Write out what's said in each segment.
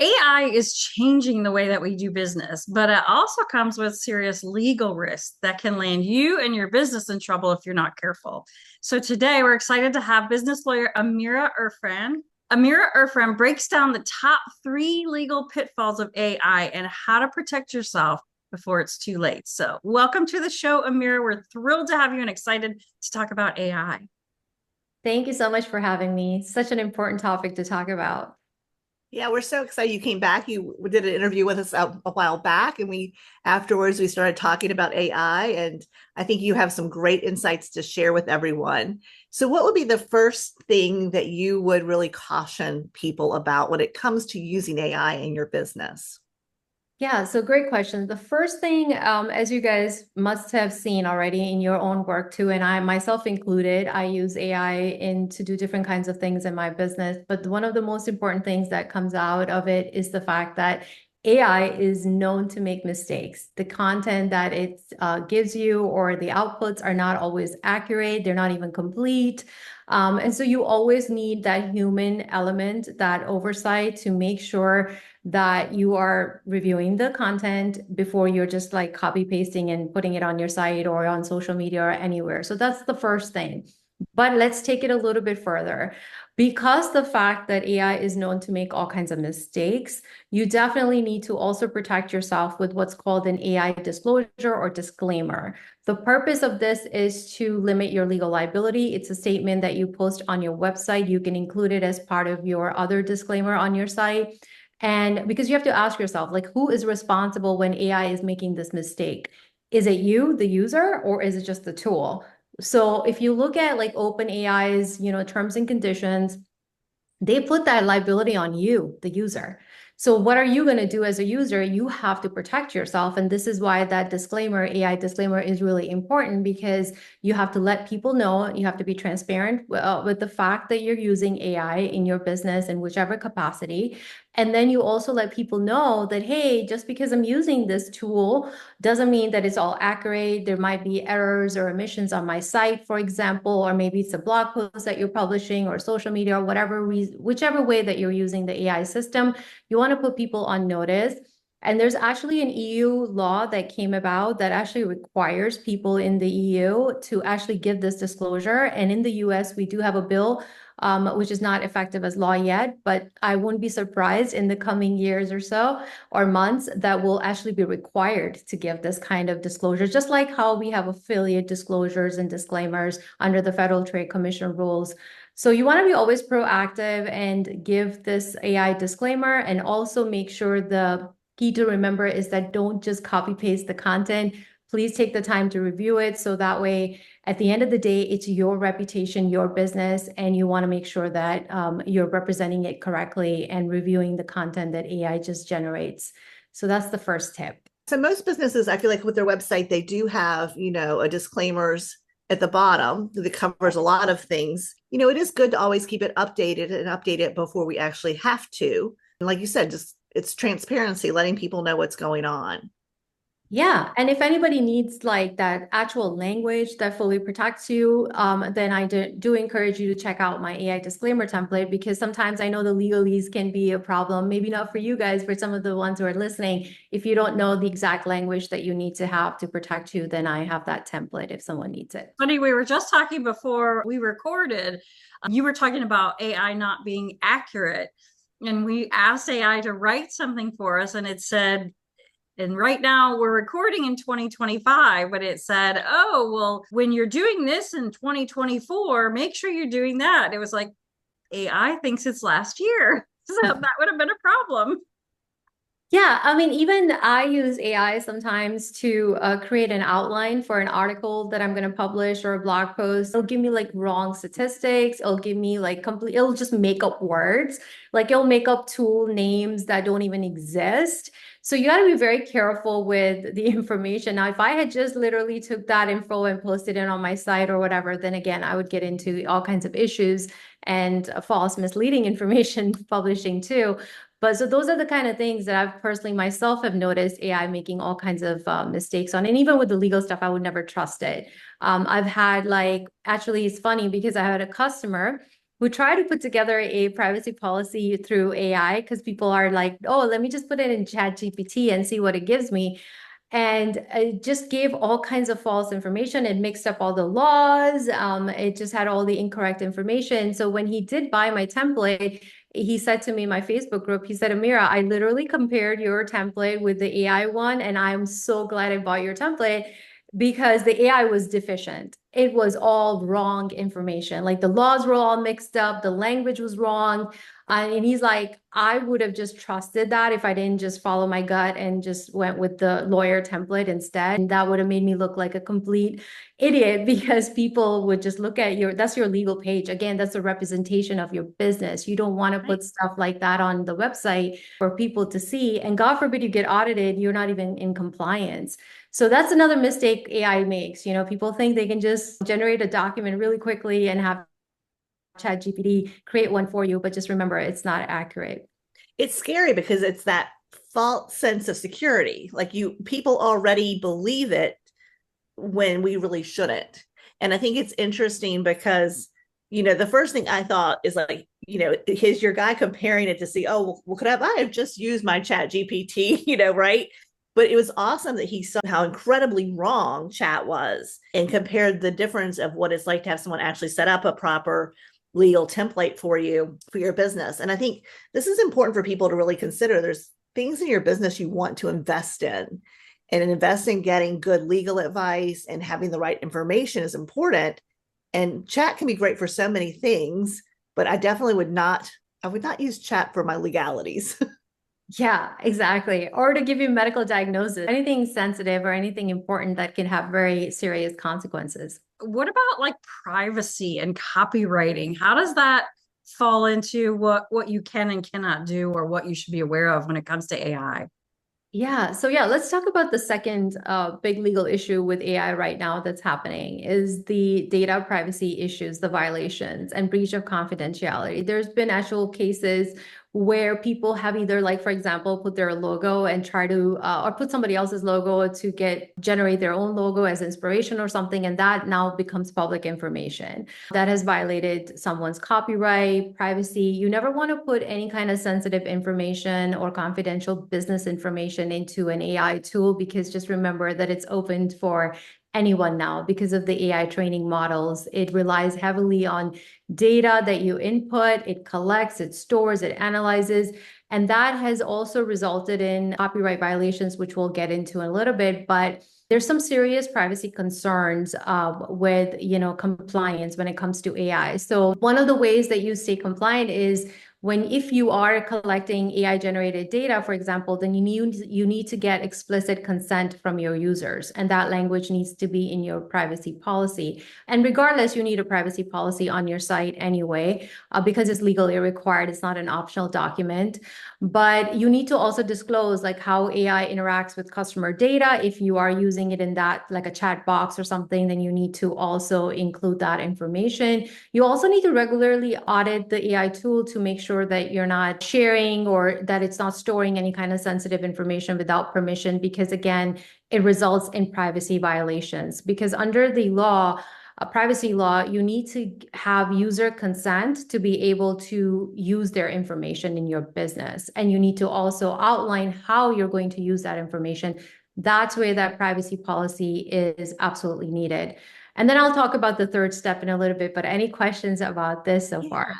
AI is changing the way that we do business, but it also comes with serious legal risks that can land you and your business in trouble if you're not careful. So today we're excited to have business lawyer Amira Irfan. Amira Irfan breaks down the top three legal pitfalls of AI and how to protect yourself before it's too late. So welcome to the show, Amira. We're thrilled to have you and excited to talk about AI. Thank you so much for having me. Such an important topic to talk about. Yeah, we're so excited you came back. You did an interview with us a while back, and we afterwards we started talking about AI, and I think you have some great insights to share with everyone. So, what would be the first thing that you would really caution people about when it comes to using AI in your business? Yeah, so great question. The first thing, as you guys must have seen already in your own work too, and I myself included, I use AI in to do different kinds of things in my business. But one of the most important things that comes out of it is the fact that AI is known to make mistakes. The content that it gives you or the outputs are not always accurate. They're not even complete. And so you always need that human element, that oversight to make sure that you are reviewing the content before you're just like copy pasting and putting it on your site or on social media or anywhere. So that's the first thing. But let's take it a little bit further. Because the fact that AI is known to make all kinds of mistakes, you definitely need to also protect yourself with what's called an AI disclosure or disclaimer. The purpose of this is to limit your legal liability. It's a statement that you post on your website. You can include it as part of your other disclaimer on your site. And because you have to ask yourself, like, who is responsible when AI is making this mistake? Is it you, the user, or is it just the tool? So if you look at like OpenAI's, terms and conditions, they put that liability on you, the user. So what are you going to do as a user? You have to protect yourself. And this is why that disclaimer, AI disclaimer is really important because you have to let people know, you have to be transparent with the fact that you're using AI in your business in whichever capacity. And then you also let people know that, hey, just because I'm using this tool doesn't mean that it's all accurate. There might be errors or omissions on my site, for example, or maybe it's a blog post that you're publishing or social media or whatever whichever way that you're using the AI system. You want to put people on notice. And there's actually an EU law that came about that actually requires people in the EU to actually give this disclosure. And in the US, we do have a bill which is not effective as law yet, but I wouldn't be surprised in the coming years or so or months that will actually be required to give this kind of disclosure, just like how we have affiliate disclosures and disclaimers under the Federal Trade Commission rules. So you want to be always proactive and give this AI disclaimer and also make sure the key to remember is that don't just copy paste the content. Please take the time to review it so that way at the end of the day, it's your reputation, your business, and you want to make sure that you're representing it correctly and reviewing the content that AI just generates. So that's the first tip. So, most businesses, I feel like with their website, they do have, a disclaimers at the bottom that covers a lot of things. It is good to always keep it updated and update it before we actually have to. And like you said, just it's transparency, letting people know what's going on. Yeah, and if anybody needs like that actual language that fully protects you, then I do encourage you to check out my AI disclaimer template because sometimes I know the legalese can be a problem. Maybe not for you guys, for some of the ones who are listening. If you don't know the exact language that you need to have to protect you, then I have that template if someone needs it. Funny, we were just talking before we recorded. You were talking about AI not being accurate. And we asked AI to write something for us, and it said, and right now we're recording in 2025, but it said, oh, well, when you're doing this in 2024, make sure you're doing that. It was like AI thinks it's last year. So that would have been a problem. Yeah, I mean, even I use AI sometimes to create an outline for an article that I'm going to publish or a blog post. It'll give me like wrong statistics. It'll give me like it'll just make up words. Like it'll make up tool names that don't even exist. So you got to be very careful with the information. Now, if I had just literally took that info and posted it on my site or whatever, then again, I would get into all kinds of issues and false misleading information publishing too. But so those are the kind of things that I've personally myself have noticed AI making all kinds of mistakes on. And even with the legal stuff, I would never trust it. I've had like, actually, it's funny because I had a customer We try to put together a privacy policy through AI because people are like, oh, let me just put it in ChatGPT and see what it gives me. And it just gave all kinds of false information. It mixed up all the laws. It just had all the incorrect information. So when he did buy my template, he said to me in my Facebook group, he said, Amira, I literally compared your template with the AI one, and I'm so glad I bought your template because the AI was deficient. It was all wrong information. Like the laws were all mixed up, the language was wrong. And he's like, I would have just trusted that if I didn't just follow my gut and just went with the lawyer template instead. And that would have made me look like a complete idiot because people would just look at that's your legal page. Again, that's a representation of your business. You don't want to put stuff like that on the website for people to see. And God forbid you get audited, you're not even in compliance. So that's another mistake AI makes. People think they can just generate a document really quickly and have ChatGPT create one for you, but just remember, it's not accurate. It's scary because it's that false sense of security. Like people already believe it when we really shouldn't. And I think it's interesting because, the first thing I thought is like, here's your guy comparing it to see, oh, well, could I have just used my ChatGPT, right? But it was awesome that he saw how incredibly wrong chat was and compared the difference of what it's like to have someone actually set up a proper legal template for you for your business. And I think this is important for people to really consider. There's things in your business you want to invest in, and invest in getting good legal advice and having the right information is important. And chat can be great for so many things, but I would not use chat for my legalities. Yeah, exactly. Or to give you medical diagnosis, anything sensitive or anything important that can have very serious consequences. What about like privacy and copywriting? How does that fall into what you can and cannot do, or what you should be aware of when it comes to AI? Yeah. So let's talk about the second big legal issue with AI right now that's happening is the data privacy issues, the violations and breach of confidentiality. There's been actual cases where people have either, like, for example, put their logo and try to, or put somebody else's logo to generate their own logo as inspiration or something. And that now becomes public information that has violated someone's copyright, privacy. You never want to put any kind of sensitive information or confidential business information into an AI tool, because just remember that it's open for anyone now because of the AI training models. It relies heavily on data that you input, it collects, it stores, it analyzes. And that has also resulted in copyright violations, which we'll get into in a little bit. But there's some serious privacy concerns with compliance when it comes to AI. So one of the ways that you stay compliant is if you are collecting AI generated data, for example, then you need to get explicit consent from your users, and that language needs to be in your privacy policy. And regardless, you need a privacy policy on your site anyway, because it's legally required. It's not an optional document. But you need to also disclose like how AI interacts with customer data. If you are using it in that, like a chat box or something, then you need to also include that information. You also need to regularly audit the AI tool to make sure that you're not sharing or that it's not storing any kind of sensitive information without permission, because again, it results in privacy violations. Because under the law, privacy law, you need to have user consent to be able to use their information in your business. And you need to also outline how you're going to use that information. That's where that privacy policy is absolutely needed. And then I'll talk about the third step in a little bit, but any questions about this so far?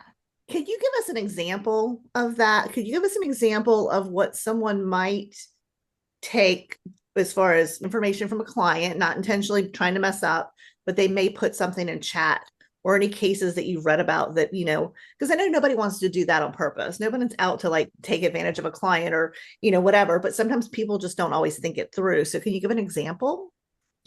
Could you give us an example of that? Could you give us an example of what someone might take as far as information from a client, not intentionally trying to mess up, but they may put something in chat, or any cases that you've read about that, because I know nobody wants to do that on purpose. Nobody's out to like take advantage of a client or, whatever, but sometimes people just don't always think it through. So can you give an example?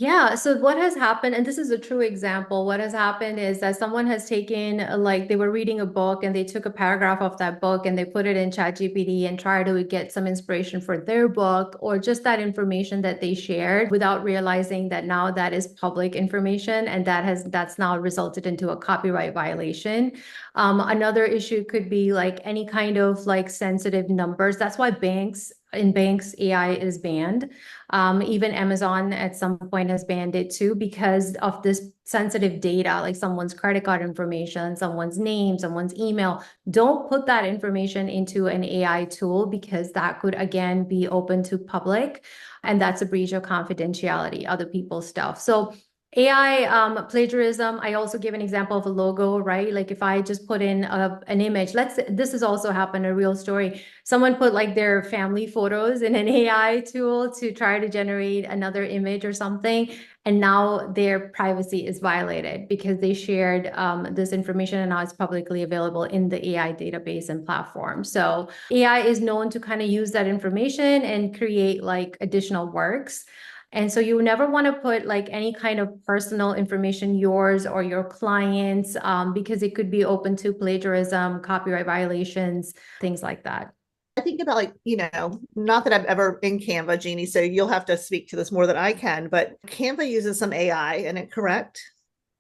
Yeah, so what has happened, and this is a true example, what has happened is that someone has taken, like they were reading a book and they took a paragraph of that book and they put it in ChatGPT and tried to get some inspiration for their book, or just that information that they shared without realizing that now that is public information, and that's now resulted into a copyright violation. Another issue could be like any kind of like sensitive numbers. That's why banks in banks, AI is banned. Even Amazon at some point has banned it too because of this sensitive data, like someone's credit card information, someone's name, someone's email. Don't put that information into an AI tool because that could, again, be open to public. And that's a breach of confidentiality, other people's stuff. So AI plagiarism, I also give an example of a logo, right? Like if I just put in an image, this has also happened, a real story. Someone put like their family photos in an AI tool to try to generate another image or something. And now their privacy is violated because they shared this information and now it's publicly available in the AI database and platform. So AI is known to kind of use that information and create like additional works. And so you never want to put like any kind of personal information, yours or your clients, because it could be open to plagiarism, copyright violations, things like that. I think about like, not that I've ever in Canva, Jeannie, so you'll have to speak to this more than I can, but Canva uses some AI, and it correct?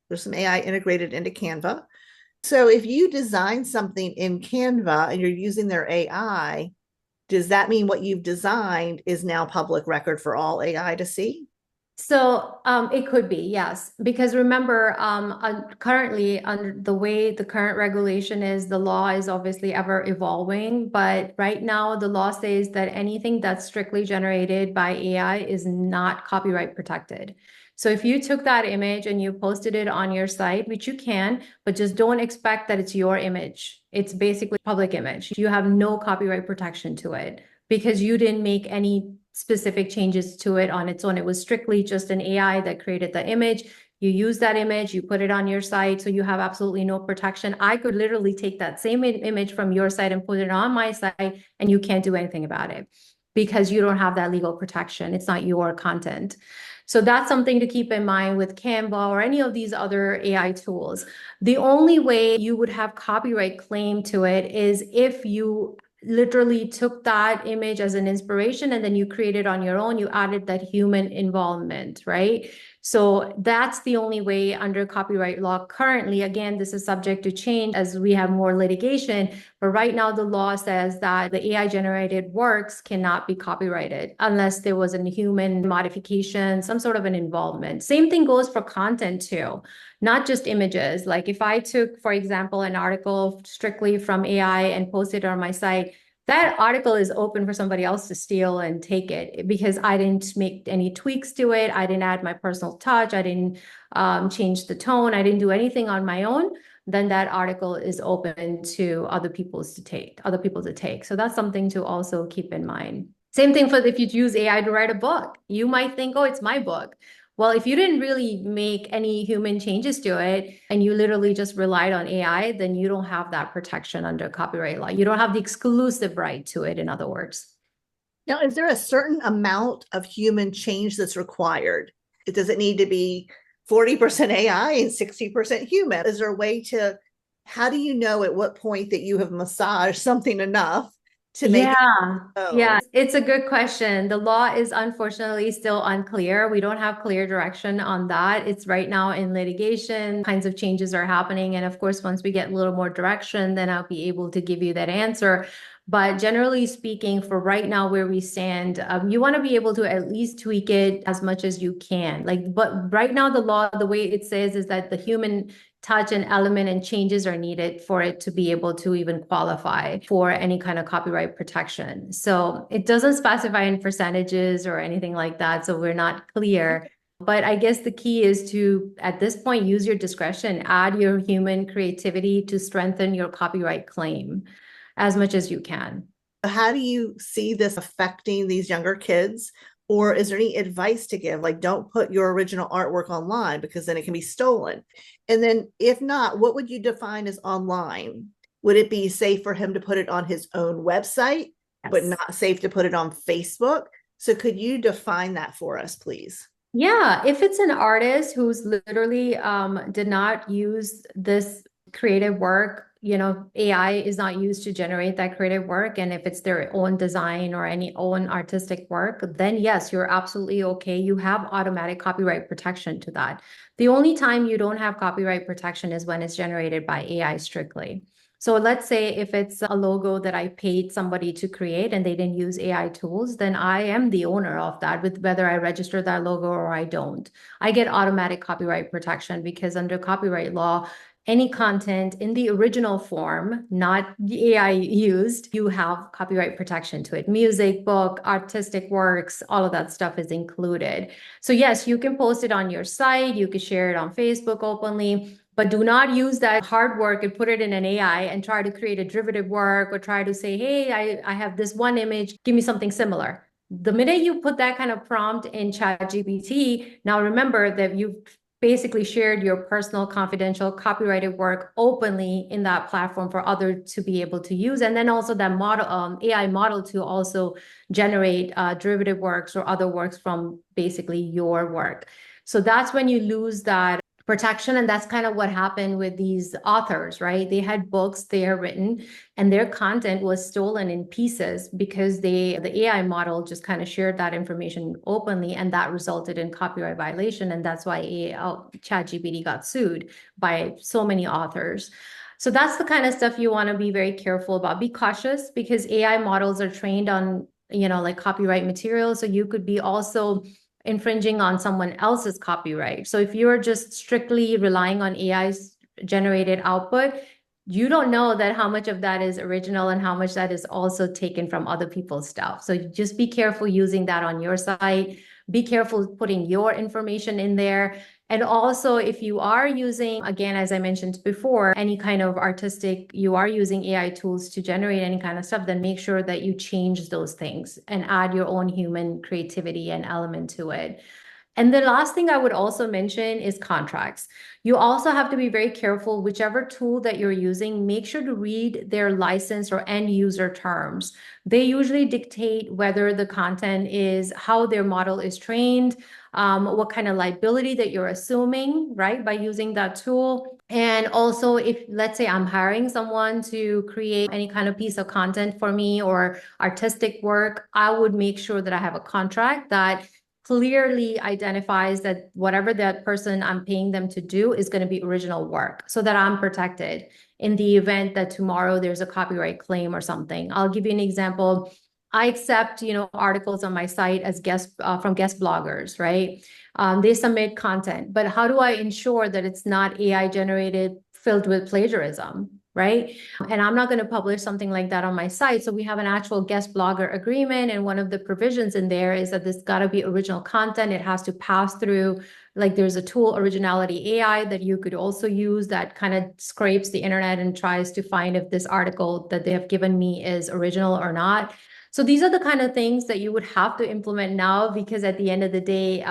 There's some AI integrated into Canva. So if you design something in Canva and you're using their AI, does that mean what you've designed is now public record for all AI to see? So it could be, yes, because remember, currently under the way the current regulation is, the law is obviously ever evolving. But right now, the law says that anything that's strictly generated by AI is not copyright protected. So if you took that image and you posted it on your site, which you can, but just don't expect that it's your image. It's basically public image. You have no copyright protection to it because you didn't make any specific changes to it on its own. It was strictly just an AI that created the image. You use that image, you put it on your site, so you have absolutely no protection. I could literally take that same image from your site and put it on my site, and you can't do anything about it because you don't have that legal protection. It's not your content. So that's something to keep in mind with Canva or any of these other AI tools. The only way you would have copyright claim to it is if you literally took that image as an inspiration and then you created on your own, you added that human involvement, right? So that's the only way under copyright law currently. Again, this is subject to change as we have more litigation, but right now the law says that the AI generated works cannot be copyrighted unless there was a human modification, some sort of an involvement. Same thing goes for content too, not just images. Like if I took, for example, an article strictly from AI and posted it on my site, that article is open for somebody else to steal and take it because I didn't make any tweaks to it. I didn't add my personal touch. I didn't change the tone. I didn't do anything on my own. Then that article is open to other people to take. So that's something to also keep in mind. Same thing for if you use AI to write a book. You might think, oh, it's my book. Well, if you didn't really make any human changes to it and you literally just relied on AI, then you don't have that protection under copyright law. You don't have the exclusive right to it, in other words. Now, is there a certain amount of human change that's required? Does it need to be 40% AI and 60% human? Is there a way to, how do you know at what point that you have massaged something enough to make Yeah, it's a good question. The law is unfortunately still unclear. We don't have clear direction on that. It's right now in litigation, kinds of changes are happening. And of course, once we get a little more direction, then I'll be able to give you that answer. But generally speaking, for right now where we stand, you want to be able to at least tweak it as much as you can. But right now the law, the way it says is that the human touch and element and changes are needed for it to be able to even qualify for any kind of copyright protection. So it doesn't specify in percentages or anything like that. So we're not clear. But I guess the key is to, at this point, use your discretion, add your human creativity to strengthen your copyright claim as much as you can. How do you see this affecting these younger kids? Or is there any advice to give? Like, don't put your original artwork online because then it can be stolen. And then if not, what would you define as online? Would it be safe for him to put it on his own website, but not safe to put it on Facebook? So could you define that for us, please? Yeah, if it's an artist who's literally did not use this creative work, AI is not used to generate that creative work. And if it's their own design or any own artistic work, then yes, you're absolutely okay. You have automatic copyright protection to that. The only time you don't have copyright protection is when it's generated by AI strictly. So let's say if it's a logo that I paid somebody to create and they didn't use AI tools, then I am the owner of that with whether I register that logo or I don't. I get automatic copyright protection because under copyright law, any content in the original form, not the AI used, you have copyright protection to it. Music, book, artistic works, all of that stuff is included. So yes, you can post it on your site, you can share it on Facebook openly, but do not use that hard work and put it in an AI and try to create a derivative work or try to say, hey, I have this one image, give me something similar. The minute you put that kind of prompt in ChatGPT, now remember that you've basically shared your personal confidential copyrighted work openly in that platform for others to be able to use. And then also that model, AI model to also generate derivative works or other works from basically your work. So that's when you lose that protection. And that's kind of what happened with these authors, right? They had books they are written and their content was stolen in pieces because the AI model just kind of shared that information openly, and that resulted in copyright violation. And that's why ChatGPT got sued by so many authors. So that's the kind of stuff you want to be very careful about. Be cautious because AI models are trained on, like copyright material. So you could be also infringing on someone else's copyright. So if you're just strictly relying on AI's generated output, you don't know that how much of that is original and how much that is also taken from other people's stuff. So just be careful using that on your site. Be careful putting your information in there. And also, if you are using, again, as I mentioned before, any kind of artistic, you are using AI tools to generate any kind of stuff, then make sure that you change those things and add your own human creativity and element to it. And the last thing I would also mention is contracts. You also have to be very careful, whichever tool that you're using, make sure to read their license or end user terms. They usually dictate whether the content is, how their model is trained, what kind of liability that you're assuming, right, by using that tool. And also, if let's say I'm hiring someone to create any kind of piece of content for me or artistic work, I would make sure that I have a contract that clearly identifies that whatever that person I'm paying them to do is going to be original work so that I'm protected in the event that tomorrow there's a copyright claim or something. I'll give you an example. I accept, articles on my site as from guest bloggers, right? They submit content, but how do I ensure that it's not AI generated filled with plagiarism? Right? And I'm not going to publish something like that on my site. So we have an actual guest blogger agreement. And one of the provisions in there is that this got to be original content. It has to pass through, like there's a tool, Originality AI, that you could also use that kind of scrapes the internet and tries to find if this article that they have given me is original or not. So these are the kind of things that you would have to implement now, because at the end of the day,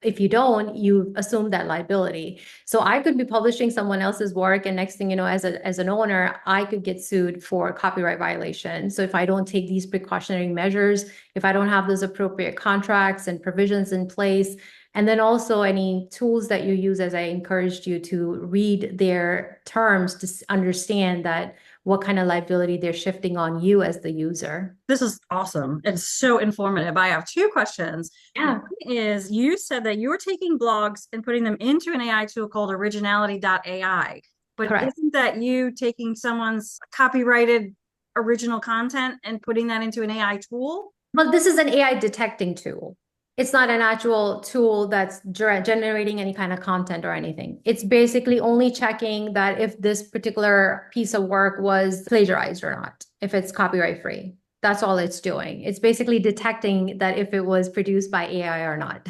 if you don't, you assume that liability. So I could be publishing someone else's work, and next thing you know, as an owner, I could get sued for copyright violation. So if I don't take these precautionary measures, if I don't have those appropriate contracts and provisions in place, and then also any tools that you use, as I encouraged you to read their terms to understand that what kind of liability they're shifting on you as the user. This is awesome. It's so informative. I have two questions. Yeah. One is, you said that you were taking blogs and putting them into an AI tool called Originality.ai. But Correct. isn't that you taking someone's copyrighted original content and putting that into an AI tool? Well, this is an AI detecting tool. It's not an actual tool that's generating any kind of content or anything. It's basically only checking that if this particular piece of work was plagiarized or not, if it's copyright free. That's all it's doing. It's basically detecting that if it was produced by AI or not.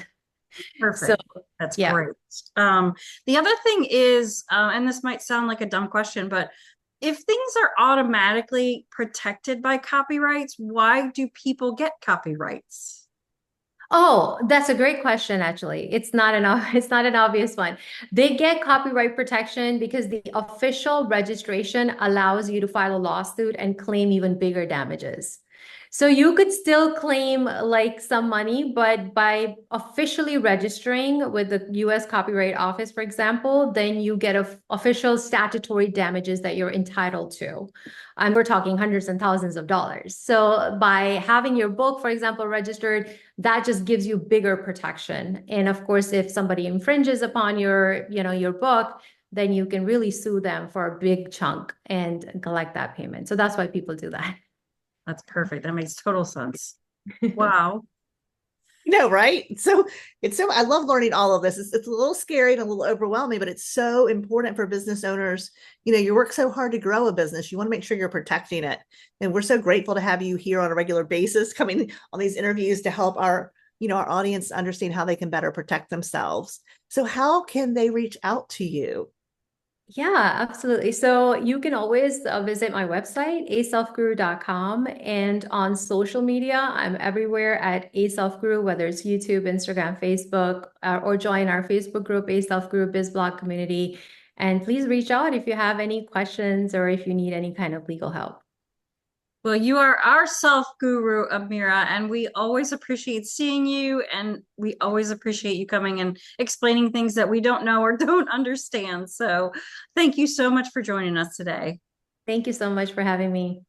Perfect. So, That's yeah. great. The other thing is, and this might sound like a dumb question, but if things are automatically protected by copyrights, why do people get copyrights? Oh, that's a great question, actually. It's not an obvious one. They get copyright protection because the official registration allows you to file a lawsuit and claim even bigger damages. So you could still claim like some money, but by officially registering with the US Copyright Office, for example, then you get official statutory damages that you're entitled to. And we're talking hundreds and thousands of dollars. So by having your book, for example, registered, that just gives you bigger protection. And of course, if somebody infringes upon your book, then you can really sue them for a big chunk and collect that payment. So that's why people do that. That's perfect. That makes total sense. Wow. No, right? So I love learning all of this. It's a little scary and a little overwhelming, but it's so important for business owners. You work so hard to grow a business. You want to make sure you're protecting it. And we're so grateful to have you here on a regular basis, coming on these interviews to help our audience understand how they can better protect themselves. So how can they reach out to you? Yeah, absolutely. So you can always visit my website, aselfguru.com, and on social media, I'm everywhere at aselfguru, whether it's YouTube, Instagram, Facebook, or join our Facebook group, aselfguru BizBlog community. And please reach out if you have any questions or if you need any kind of legal help. Well, you are our self guru, Amira, and we always appreciate seeing you, and we always appreciate you coming and explaining things that we don't know or don't understand. So thank you so much for joining us today. Thank you so much for having me.